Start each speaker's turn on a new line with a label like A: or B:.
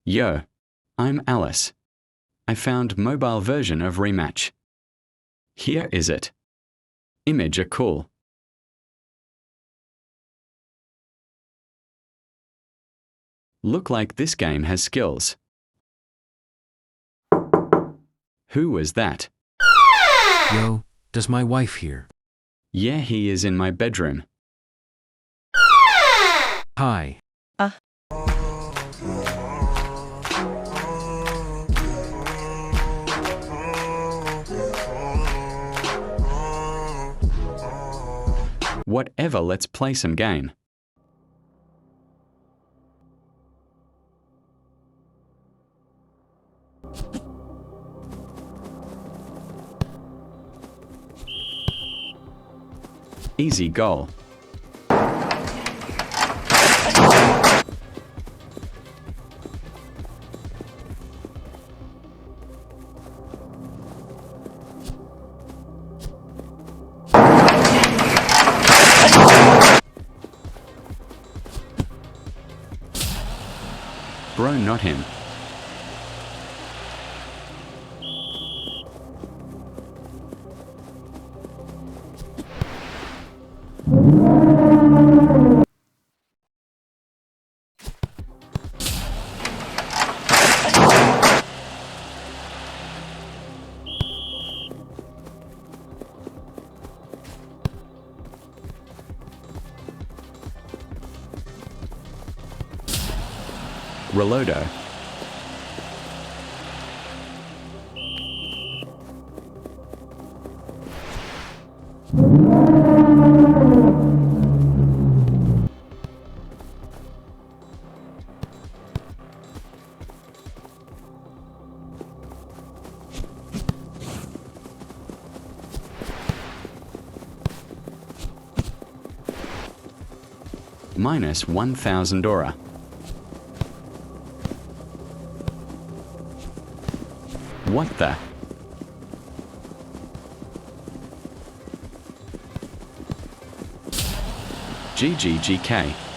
A: Yo, I'm Alice. I found mobile version of Rematch. Here is it. Image are cool. Look like this game has skills. Who was that?
B: Yo, does my wife here?
A: Yeah, he is in my bedroom.
B: Hi.
A: Whatever, let's play some game. Easy goal. Bro, not him. Reloader. Minus 1,000 aura. What the? GGGK.